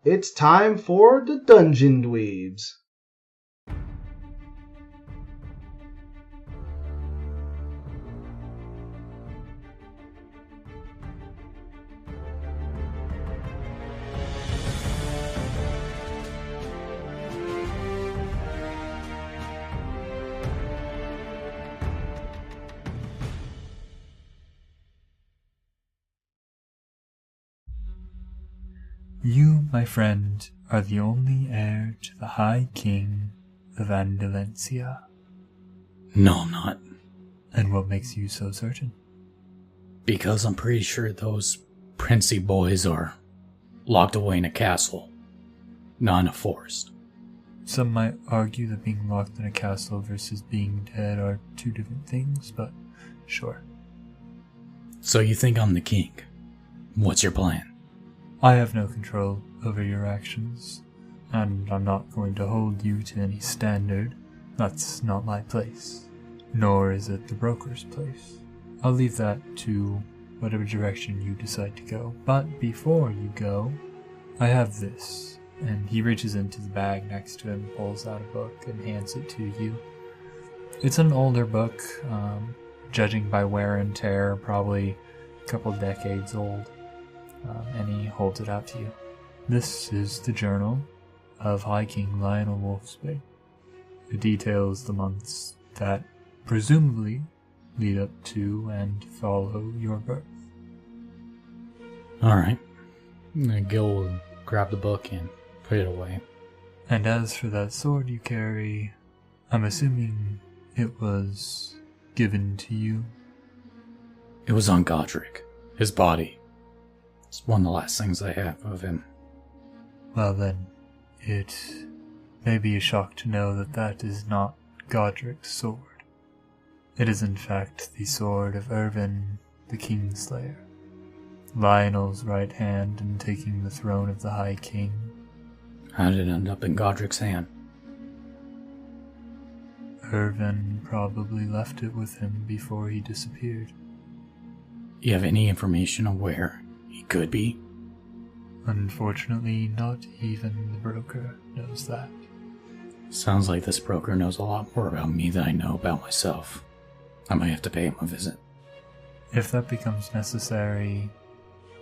It's time for the Dungeon Dweebs. You, my friend, are the only heir to the High King of Andalusia. No, I'm not. And what makes you so certain? Because I'm pretty sure those princey boys are locked away in a castle, not in a forest. Some might argue that being locked in a castle versus being dead are two different things, but sure. So you think I'm the king? What's your plan? I have no control over your actions, and I'm not going to hold you to any standard. That's not my place, nor is it the broker's place. I'll leave that to whatever direction you decide to go. But before you go, I have this. And he reaches into the bag next to him, pulls out a book, and hands it to you. It's an older book, judging by wear and tear, probably a couple decades old. And he holds it out to you. This is the journal of High King Lionel Wolfsbane. It details the months that presumably lead up to and follow your birth. Alright. Gil will grab the book and put it away. And as for that sword you carry, I'm assuming it was given to you? It was on Godric. His body. It's one of the last things I have of him. Well then, it may be a shock to know that that is not Godric's sword. It is in fact the sword of Irvin, the Kingslayer, Lionel's right hand in taking the throne of the High King. How did it end up in Godric's hand? Irvin probably left it with him before he disappeared. You have any information on where he could be? Unfortunately, not even the broker knows that. Sounds like this broker knows a lot more about me than I know about myself. I might have to pay him a visit. If that becomes necessary,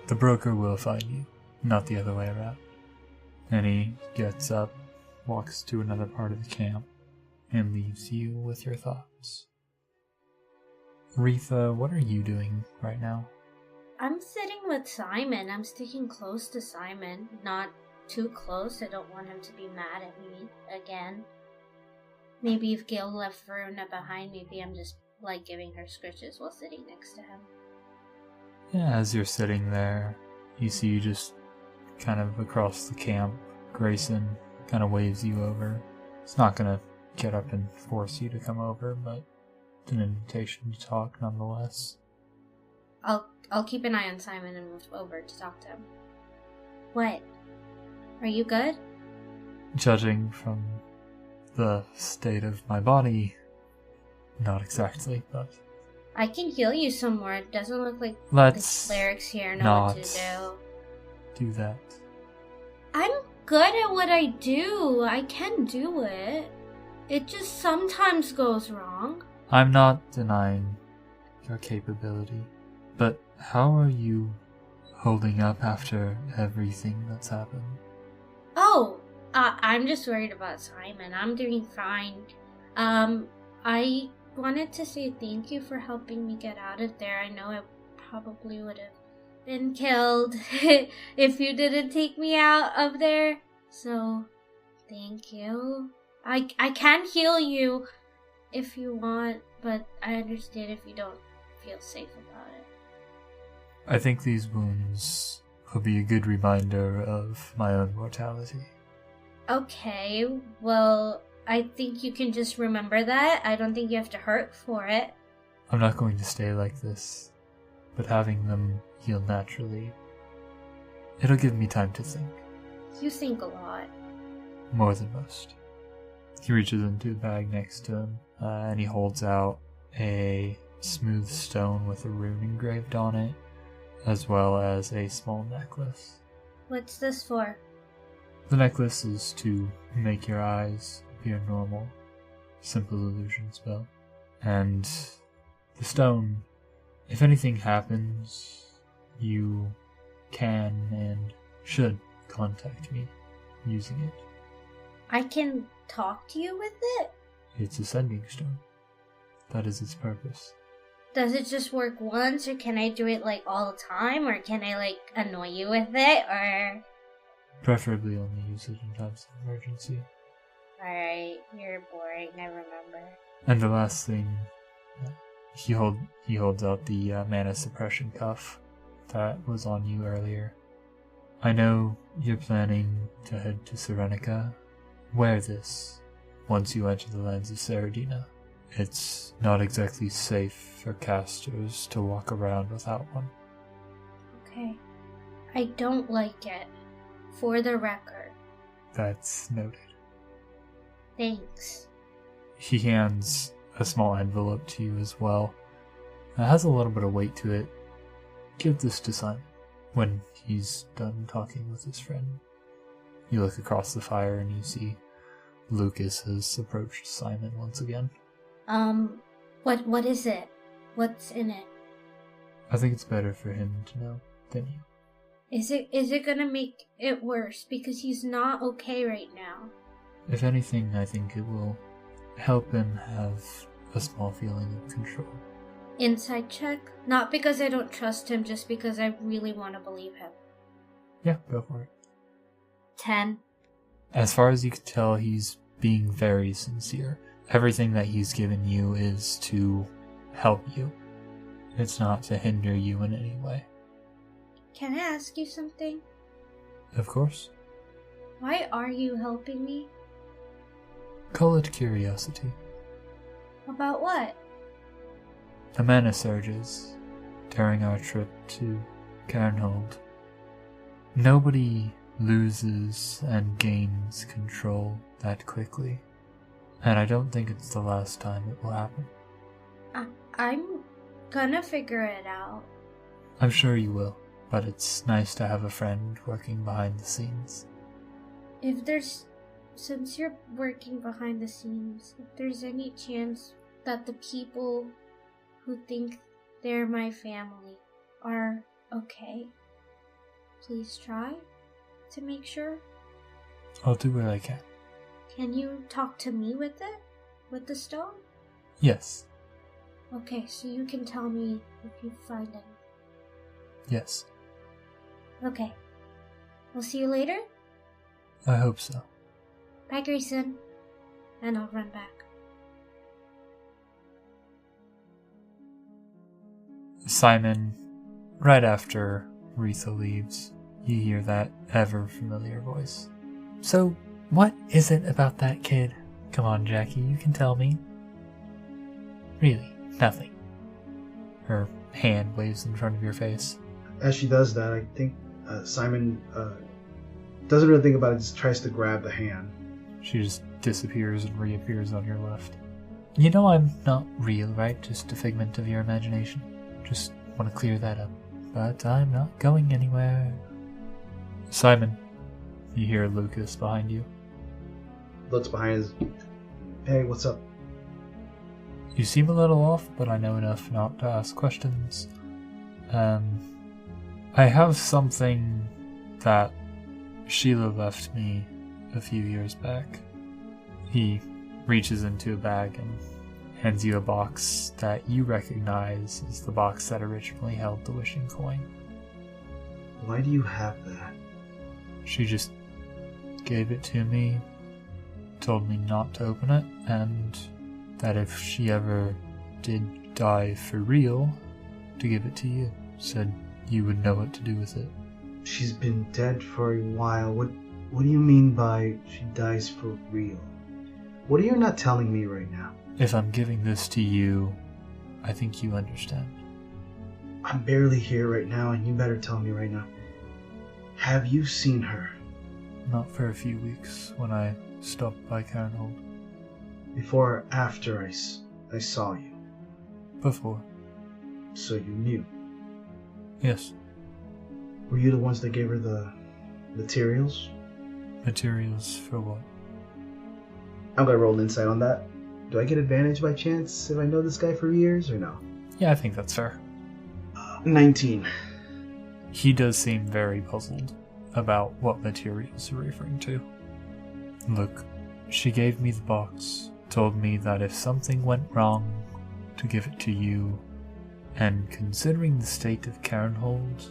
the broker will find you, not the other way around. And he gets up, walks to another part of the camp, and leaves you with your thoughts. REITHA, what are you doing right now? I'm sitting with Simon. I'm sticking close to Simon. Not too close. I don't want him to be mad at me again. Maybe if Gail left Verona behind, maybe I'm just giving her scritches while sitting next to him. Yeah, as you're sitting there, you see just kind of across the camp, Grayson kind of waves you over. It's not going to get up and force you to come over, but it's an invitation to talk nonetheless. I'll keep an eye on Simon and move over to talk to him. What? Are you good? Judging from the state of my body, not exactly, but... I can heal you some more. It doesn't look like Let's the clerics here know what to do that. I'm good at what I do. I can do it. It just sometimes goes wrong. I'm not denying your capability, but how are you holding up after everything that's happened? Oh, I'm just worried about Simon. I'm doing fine. I wanted to say thank you for helping me get out of there. I know I probably would have been killed if you didn't take me out of there. So, thank you. I can heal you if you want, but I understand if you don't feel safe about it. I think these wounds will be a good reminder of my own mortality. Okay, well, I think you can just remember that. I don't think you have to hurt for it. I'm not going to stay like this, but having them heal naturally, it'll give me time to think. You think a lot. More than most. He reaches into the bag next to him, and he holds out a smooth stone with a rune engraved on it, as well as a small necklace. What's this for? The necklace is to make your eyes appear normal. Simple illusion spell. And the stone, if anything happens, you can and should contact me using it. I can talk to you with it? It's a sending stone. That is its purpose. Does it just work once, or can I do it like all the time, or can I like annoy you with it, or... Preferably only use it in times of emergency. Alright, you're boring, I remember. And the last thing, he holds out the mana suppression cuff that was on you earlier. I know you're planning to head to Serenica. Wear this once you enter the lands of Saradina. It's not exactly safe for casters to walk around without one. Okay. I don't like it. For the record. That's noted. Thanks. He hands a small envelope to you as well. It has a little bit of weight to it. Give this to Simon when he's done talking with his friend. You look across the fire and you see Lucas has approached Simon once again. What is it? What's in it? I think it's better for him to know than you. Is it gonna make it worse? Because he's not okay right now. If anything, I think it will help him have a small feeling of control. Insight check? Not because I don't trust him, just because I really want to believe him. Yeah, go for it. 10. As far as you can tell, he's being very sincere. Everything that he's given you is to help you. It's not to hinder you in any way. Can I ask you something? Of course. Why are you helping me? Call it curiosity. About what? The mana surges during our trip to Cairnhold. Nobody loses and gains control that quickly. And I don't think it's the last time it will happen. I'm gonna figure it out. I'm sure you will, but it's nice to have a friend working behind the scenes. Since you're working behind the scenes, if there's any chance that the people who think they're my family are okay, please try to make sure. I'll do what I can. Can you talk to me with it? With the stone? Yes. Okay, so you can tell me if you find any. Yes. Okay. We'll see you later? I hope so. Bye, Grayson. And I'll run back. Simon, right after REITHA leaves, you hear that ever-familiar voice. So, what is it about that kid? Come on, Jackie, you can tell me. Really, nothing. Her hand waves in front of your face. As she does that, I think Simon doesn't really think about it, just tries to grab the hand. She just disappears and reappears on your left. You know I'm not real, right? Just a figment of your imagination. Just want to clear that up. But I'm not going anywhere. Simon, you hear Lucas behind you. Looks behind his... Hey, what's up? You seem a little off, but I know enough not to ask questions. I have something that Sheila left me a few years back. He reaches into a bag and hands you a box that you recognize as the box that originally held the wishing coin. Why do you have that? She just gave it to me, told me not to open it, and that if she ever did die for real, to give it to you. Said you would know what to do with it. She's been dead for a while. What do you mean by she dies for real? What are you not telling me right now? If I'm giving this to you, I think you understand. I'm barely here right now, and you better tell me right now. Have you seen her? Not for a few weeks, when I stopped by Cairnhold. Before or after I saw you? Before. So you knew? Yes. Were you the ones that gave her the materials? Materials for what? I'm gonna roll an insight on that. Do I get advantage by chance if I know this guy for years or no? Yeah, I think that's fair. 19. He does seem very puzzled about what materials you're referring to. Look, she gave me the box, told me that if something went wrong, to give it to you, and considering the state of Cairnhold,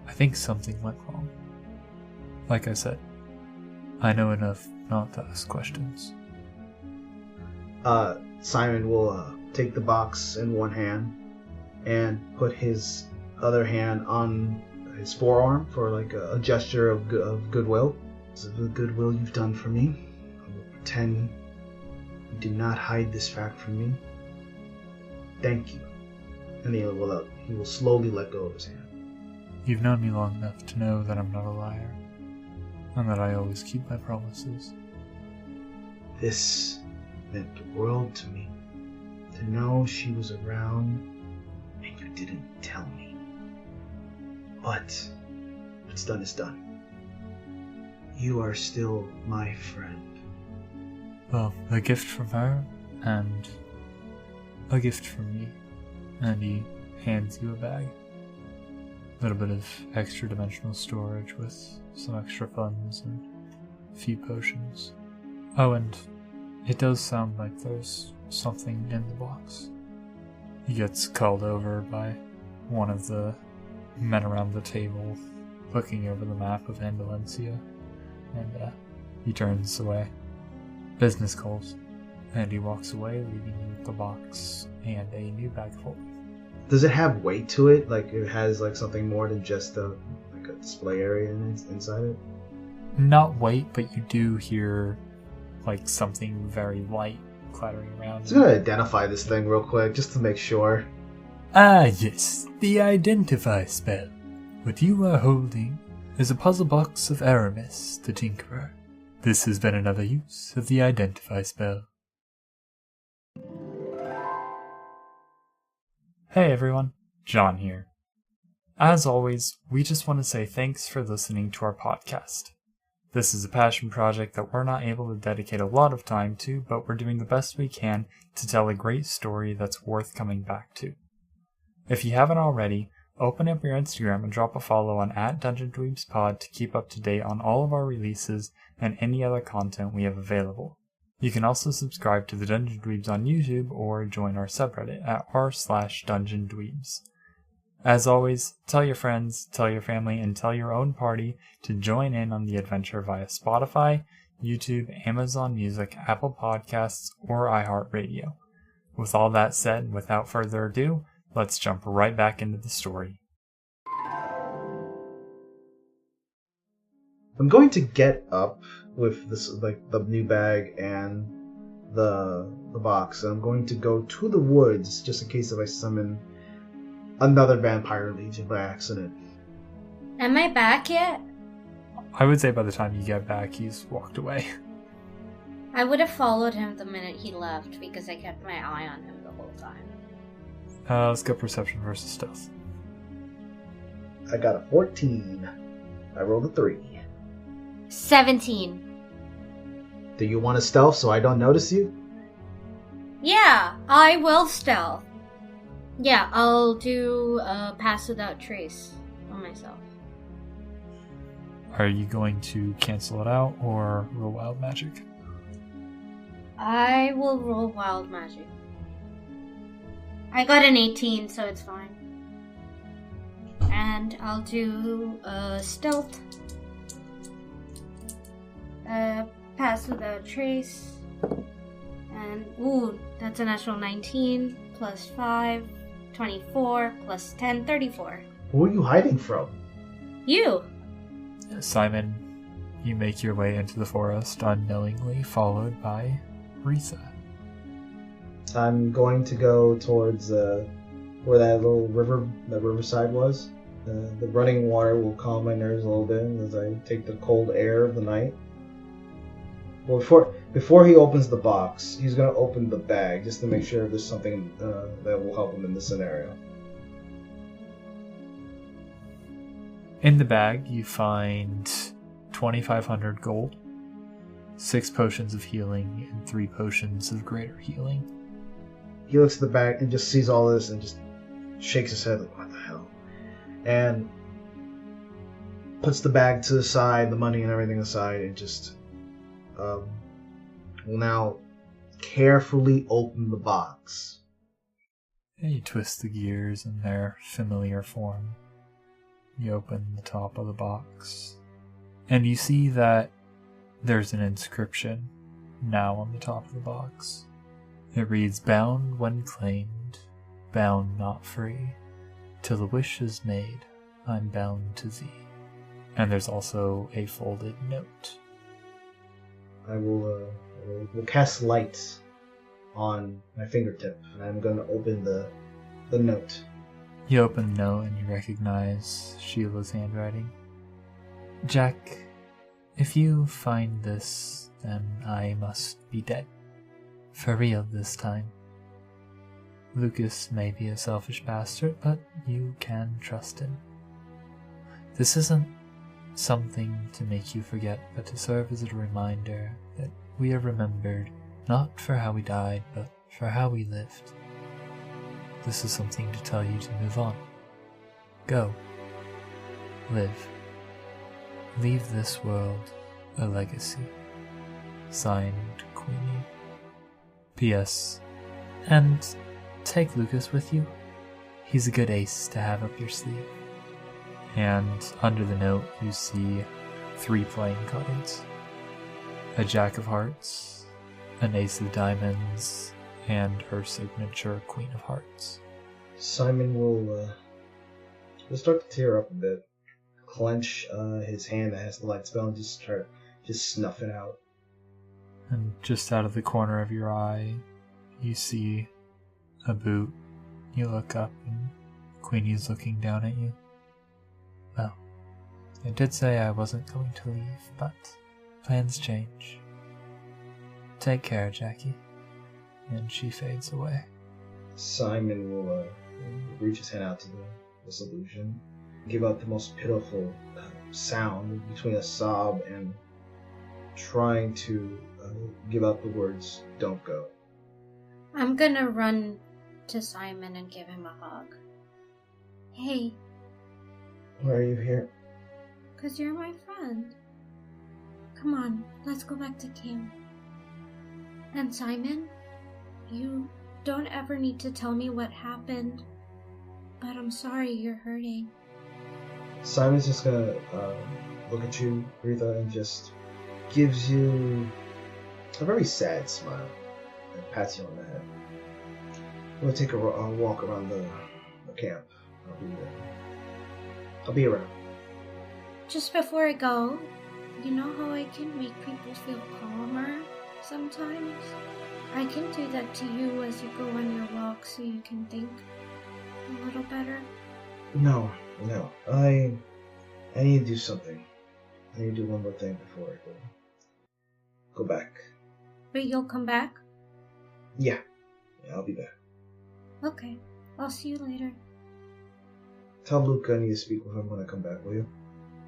I think something went wrong. Like I said, I know enough not to ask questions. Simon will take the box in one hand and put his other hand on his forearm for like a gesture of goodwill. This is the goodwill you've done for me. I will pretend you did not hide this fact from me. Thank you. And he will slowly let go of his hand. You've known me long enough to know that I'm not a liar, and that I always keep my promises. This meant the world to me. To know she was around and you didn't tell me. But what's done is done. You are still my friend. Well, a gift from her, and a gift from me. And he hands you a bag. A little bit of extra dimensional storage with some extra funds and a few potions. Oh, and it does sound like there's something in the box. He gets called over by one of the men around the table, looking over the map of Andalusia, and he turns away. Business calls, and he walks away, leaving you with the box and a new bag full. Does it have weight to it? Like it has like something more than just a display area inside it? Not weight, but you do hear like something very light clattering around. I'm just gonna identify this thing real quick just to make sure. Ah, yes, the Identify spell. What you are holding is a puzzle box of Aramis, the Tinkerer. This has been another use of the Identify spell. Hey everyone, Jon here. As always, we just want to say thanks for listening to our podcast. This is a passion project that we're not able to dedicate a lot of time to, but we're doing the best we can to tell a great story that's worth coming back to. If you haven't already, open up your Instagram and drop a follow on @dungeondweebspod to keep up to date on all of our releases and any other content we have available. You can also subscribe to the Dungeon Dweebs on YouTube or join our subreddit at r/dungeondweebs. As always, tell your friends, tell your family, and tell your own party to join in on the adventure via Spotify, YouTube, Amazon Music, Apple Podcasts, or iHeartRadio. With all that said, and without further ado, let's jump right back into the story. I'm going to get up with this, like the new bag and the box, and I'm going to go to the woods just in case if I summon another vampire legion by accident. Am I back yet? I would say by the time you get back, he's walked away. I would have followed him the minute he left because I kept my eye on him the whole time. Let's go perception versus stealth. I got a 14. I rolled a 3. 17. Do you want to stealth so I don't notice you? Yeah, I will stealth. Yeah, I'll do pass without trace on myself. Are you going to cancel it out or roll wild magic? I will roll wild magic. I got an 18, so it's fine. And I'll do stealth. Pass without trace. And, ooh, that's a natural 19, plus 5, 24, plus 10, 34. Who are you hiding from? You! Simon, you make your way into the forest unknowingly, followed by REITHA. I'm going to go towards where that little riverside was. The running water will calm my nerves a little bit as I take the cold air of the night. Well, before he opens the box, he's going to open the bag just to make sure there's something that will help him in this scenario. In the bag, you find 2,500 gold, 6 potions of healing and 3 potions of greater healing. He looks at the bag and just sees all this and just shakes his head like, what the hell? And puts the bag to the side, the money and everything aside, and just will now carefully open the box. And you twist the gears in their familiar form. You open the top of the box, and you see that there's an inscription now on the top of the box. It reads, "Bound when claimed, bound not free. Till the wish is made, I'm bound to thee." And there's also a folded note. I will cast light on my fingertip, and I'm going to open the note. You open the note and you recognize Sheila's handwriting. "Jack, if you find this, then I must be dead. For real this time. Lucas may be a selfish bastard, but you can trust him. This isn't something to make you forget, but to serve as a reminder that we are remembered not for how we died, but for how we lived. This is something to tell you to move on. Go. Live. Leave this world a legacy. Signed, Queenie. P.S. And take Lucas with you. He's a good ace to have up your sleeve." And under the note you see 3 playing cards. A Jack of Hearts, an Ace of Diamonds, and her signature Queen of Hearts. Simon will start to tear up a bit, clench his hand that has the light spell, and just snuff it out. And just out of the corner of your eye, you see a boot. You look up and Queenie's looking down at you. "Well, I did say I wasn't going to leave, but plans change. Take care, Jackie." And she fades away. Simon will reach his hand out to this illusion, give out the most pitiful sound between a sob and trying to give out the words, "Don't go." I'm gonna run to Simon and give him a hug. "Hey, Why are you here? 'cause you're my friend. Come on, let's go back to camp. And Simon, you don't ever need to tell me what happened, but I'm sorry you're hurting." Simon's just gonna look at you, REITHA, and just gives you a very sad smile and pats you on the head. We'll take a walk around the camp. I'll be around. Just before I go, you know how I can make people feel calmer sometimes? I can do that to you as you go on your walk so you can think a little better. No. I need to do something. I need to do one more thing before I go back. But you'll come back? Yeah, I'll be back. Okay, I'll see you later. Tell Luke I need to speak with him when I come back, will you?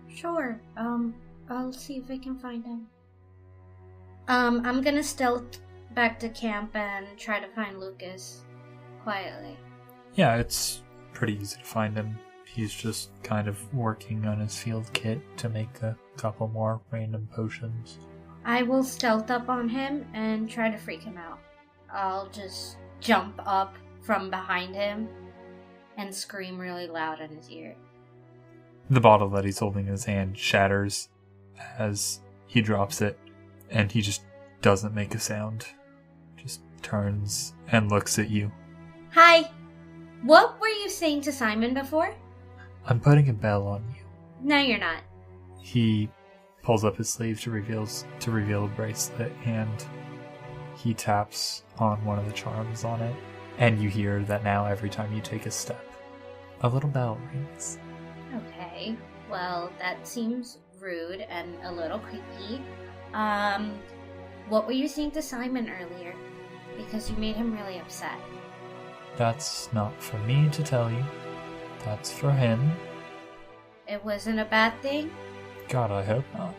Sure, I'll see if I can find him. I'm gonna stealth back to camp and try to find Lucas quietly. Yeah, it's pretty easy to find him. He's just kind of working on his field kit to make a couple more random potions. I will stealth up on him and try to freak him out. I'll just jump up from behind him and scream really loud in his ear. The bottle that he's holding in his hand shatters as he drops it, and he just doesn't make a sound. Just turns and looks at you. Hi! What were you saying to Simon before? I'm putting a bell on you. No, you're not. He pulls up his sleeve to reveal a bracelet, and he taps on one of the charms on it, and you hear that now every time you take a step, a little bell rings. Okay, well, that seems rude and a little creepy. What were you saying to Simon earlier? Because you made him really upset. That's not for me to tell you. That's for him. It wasn't a bad thing? God, I hope not.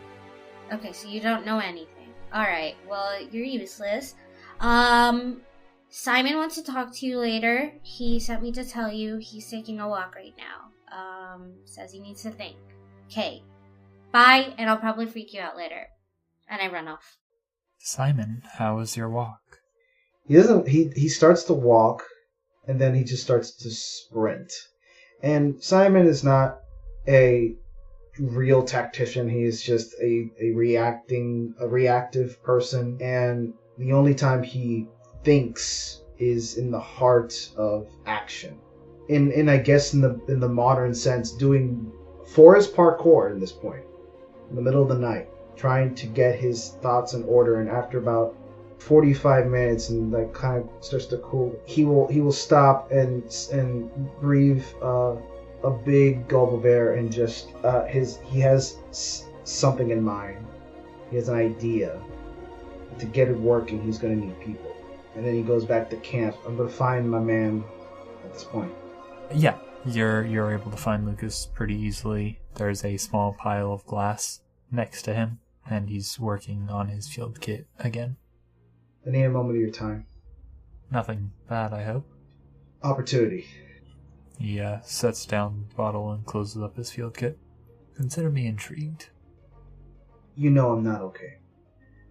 Okay, so you don't know anything. Alright, well, you're useless. Simon wants to talk to you later. He sent me to tell you he's taking a walk right now. Says he needs to think. Okay. Bye, and I'll probably freak you out later. And I run off. Simon, how was your walk? He starts to walk, and then he just starts to sprint. And Simon is not a real tactician. He is just a reactive person, and the only time he thinks is in the heart of action. In I guess in the modern sense, doing forest parkour in this point, in the middle of the night, trying to get his thoughts in order, and after about 45 minutes and like kind of starts to cool, he will stop and breathe a big gulp of air, and just he has something in mind. He has an idea. To get it working, he's going to need people. And then he goes back to camp. I'm going to find my man at this point. Yeah, you're able to find Lucas pretty easily. There's a small pile of glass next to him, and he's working on his field kit again. I need a moment of your time. Nothing bad, I hope. Opportunity. He sets down the bottle and closes up his field kit. Consider me intrigued. You know I'm not okay.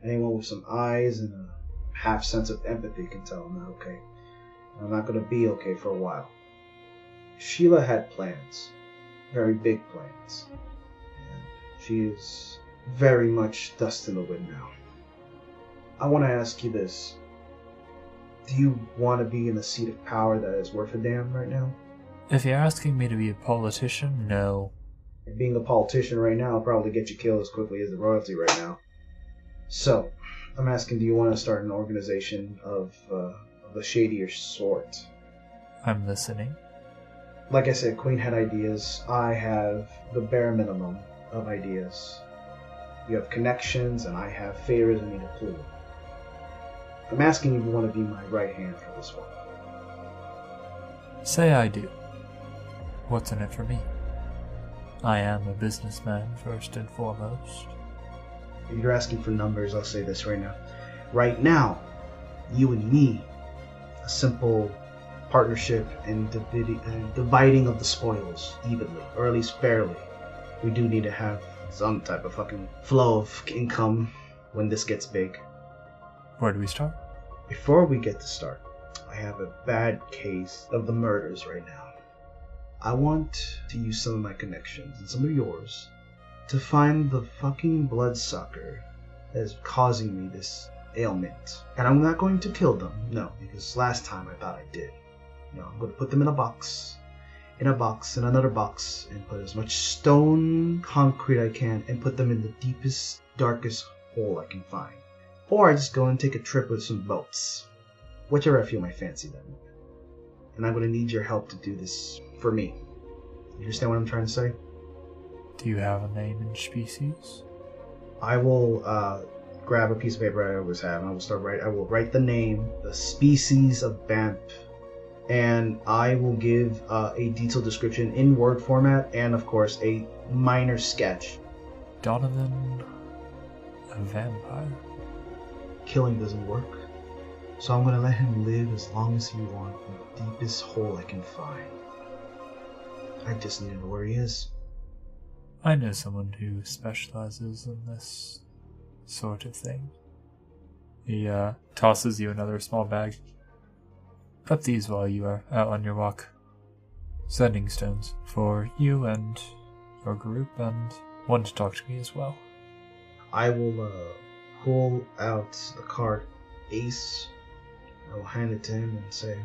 Anyone with some eyes and a half sense of empathy can tell I'm not okay. I'm not going to be okay for a while. Sheila had plans. Very big plans. And she is very much dust in the wind now. I want to ask you this. Do you want to be in a seat of power that is worth a damn right now? If you're asking me to be a politician, no. Being a politician right now will probably get you killed as quickly as the royalty right now. So, I'm asking, do you want to start an organization of a shadier sort? I'm listening. Like I said, Queen had ideas. I have the bare minimum of ideas. You have connections, and I have favors I need to pull. I'm asking if you want to be my right hand for this one. Say I do. What's in it for me? I am a businessman first and foremost. If you're asking for numbers, I'll say this right now. Right now, you and me, a simple partnership and dividing of the spoils evenly, or at least fairly. We do need to have some type of fucking flow of income when this gets big. Where do we start? Before we get to start, I have a bad case of the murders right now. I want to use some of my connections and some of yours to find the fucking bloodsucker that is causing me this ailment. And I'm not going to kill them, no, because last time I thought I did. No, I'm going to put them in a box, in another box, and put as much stone concrete I can, and put them in the deepest, darkest hole I can find. Or I just go and take a trip with some boats. Whichever I feel my fancy then. And I'm going to need your help to do this for me. You understand what I'm trying to say? Do you have a name and species? I will grab a piece of paper I always have, and I will write the name, the species of Bamp, and I will give a detailed description in Word format, and of course a minor sketch. Donovan, a vampire. Killing doesn't work, so I'm going to let him live as long as he wants in the deepest hole I can find. I just need to know where he is. I know someone who specializes in this sort of thing. He tosses you another small bag. Prep these while you are out on your walk. Sending stones for you and your group, and one to talk to me as well. I will pull out the card Ace. I will hand it to him and say,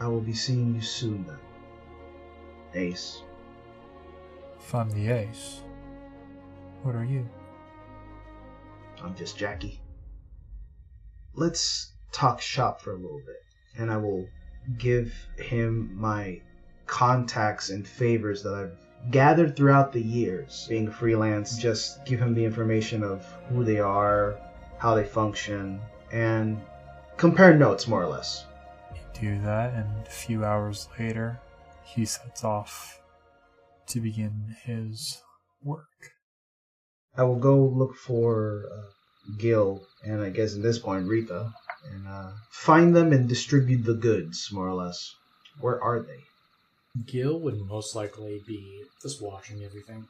I will be seeing you soon then. Ace. If I'm the ace, what are you? I'm just Jackie. Let's talk shop for a little bit, and I will give him my contacts and favors that I've gathered throughout the years being freelance. Just give him the information of who they are, how they function, and compare notes more or less. You do that, and a few hours later, he sets off to begin his work. I will go look for Gil, and I guess at this point REITHA, and find them and distribute the goods, more or less. Where are they? Gil would most likely be just watching everything.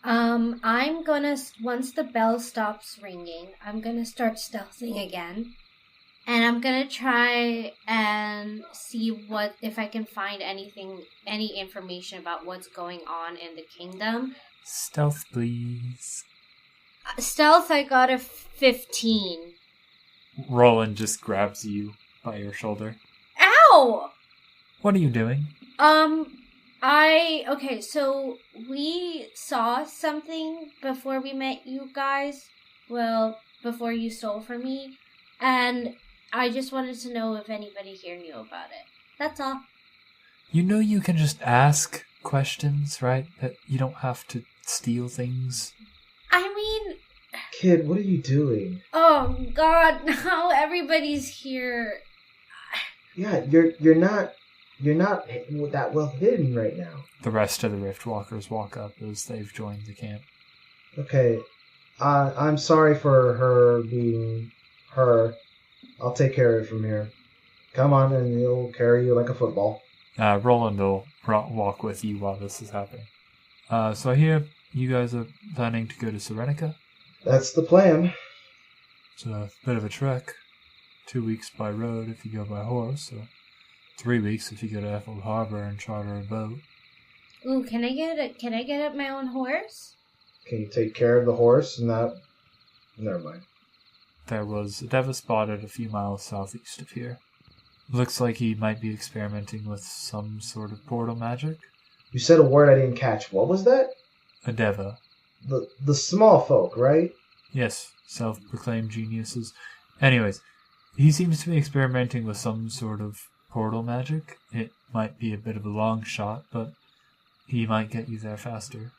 I'm gonna, once the bell stops ringing, I'm gonna start stealthing again. And I'm gonna try and see if I can find any information about what's going on in the kingdom. Stealth, please. Stealth, I got a 15. Roland just grabs you by your shoulder. Ow! What are you doing? Okay, so we saw something before we met you guys. Well, before you stole from me. And I just wanted to know if anybody here knew about it. That's all. You know you can just ask questions, right? That you don't have to steal things. I mean... Kid, what are you doing? Oh, God, now everybody's here. Yeah, you're not that well hidden right now. The rest of the Riftwalkers walk up as they've joined the camp. Okay, I'm sorry for her being her. I'll take care of it from here. Come on, and he'll carry you like a football. Roland will walk with you while this is happening. So I hear you guys are planning to go to Serenica? That's the plan. It's a bit of a trek. 2 weeks by road if you go by horse, or 3 weeks if you go to Ethel Harbor and charter a boat. Ooh, can I get my own horse? Can you take care of the horse and that? Never mind. There was a Deva spotted a few miles southeast of here. Looks like he might be experimenting with some sort of portal magic. You said a word I didn't catch. What was that? A Deva. The small folk, right? Yes, self-proclaimed geniuses. Anyways, he seems to be experimenting with some sort of portal magic. It might be a bit of a long shot, but he might get you there faster.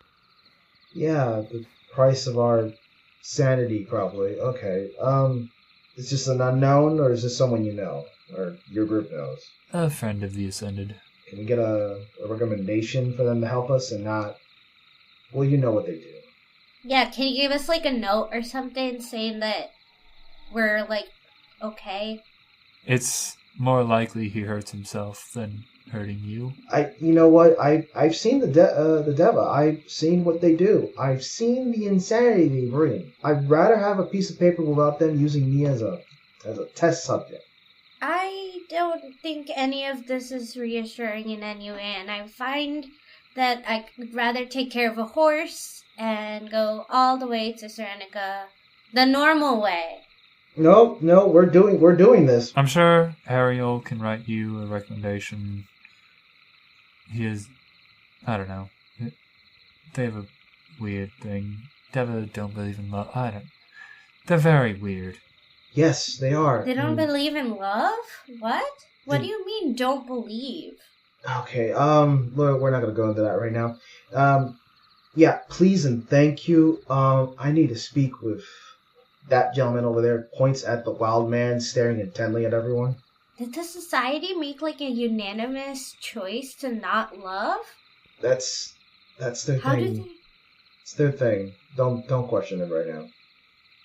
Yeah, the price of our sanity, probably. Okay. Is this an unknown, or is this someone you know, or your group knows? A friend of the Ascended. Can we get a recommendation for them to help us and not... Well, you know what they do. Yeah, can you give us, like, a note or something saying that we're, like, okay? It's more likely he hurts himself than hurting you. You know what? I've seen the Deva. I've seen what they do. I've seen the insanity they bring. I'd rather have a piece of paper without them using me as a test subject. I don't think any of this is reassuring in any way, and I find that I'd rather take care of a horse and go all the way to Serenica the normal way. No, we're doing this. I'm sure Ariel can write you a recommendation. He is, I don't know. They have a weird thing. Deva don't believe in love. They're very weird. Yes, they are. They don't believe in love? What? What do you mean, don't believe? Okay, look, we're not going to go into that right now. Yeah, please and thank you. I need to speak with that gentleman over there. Points at the wild man staring intently at everyone. Did the society make, like, a unanimous choice to not love? That's their thing. How did they... It's their thing. Don't question it right now.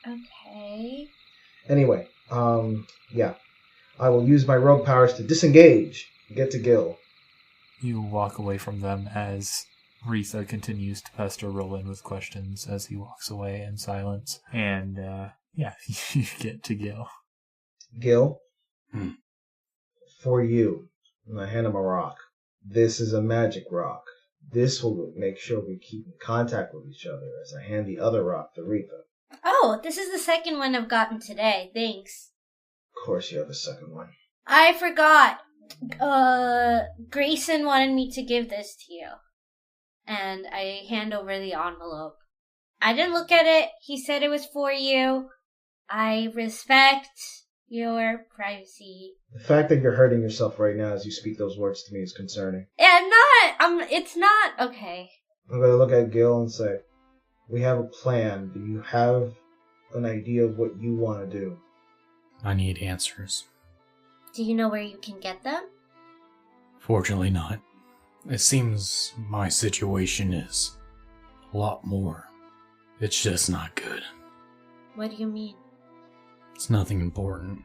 Okay. Anyway, yeah. I will use my rogue powers to disengage and get to Gil. You walk away from them as REITHA continues to pester Roland with questions as he walks away in silence. And, yeah, you get to Gil. Gil? For you. And I hand him a rock. This is a magic rock. This will make sure we keep in contact with each other as I hand the other rock to REITHA. Oh, this is the second one I've gotten today. Thanks. Of course you have a second one. I forgot. Grayson wanted me to give this to you. And I hand over the envelope. I didn't look at it. He said it was for you. I respect your privacy. The fact that you're hurting yourself right now as you speak those words to me is concerning. Yeah, it's not. Okay. I'm going to look at Gil and say, we have a plan. Do you have an idea of what you want to do? I need answers. Do you know where you can get them? Fortunately not. It seems my situation is a lot more. It's just not good. What do you mean? It's nothing important.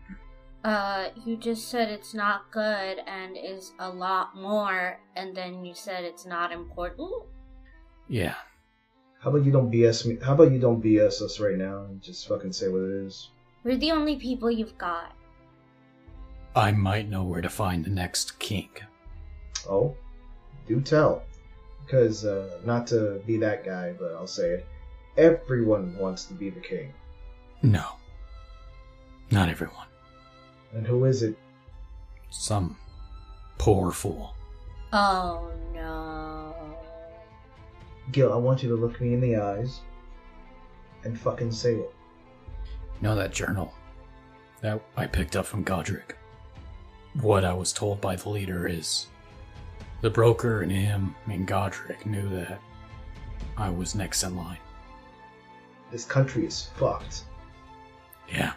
You just said it's not good and is a lot more, and then you said it's not important? Yeah. How about you don't BS me? How about you don't BS us right now and just fucking say what it is? We're the only people you've got. I might know where to find the next king. Oh? Do tell. Because, not to be that guy, but I'll say it. Everyone wants to be the king. No. Not everyone. And who is it? Some poor fool. Oh no. Gil, I want you to look me in the eyes and fucking say it. You know that journal that I picked up from Godric? What I was told by the leader is the broker and him and Godric knew that I was next in line. This country is fucked. Yeah.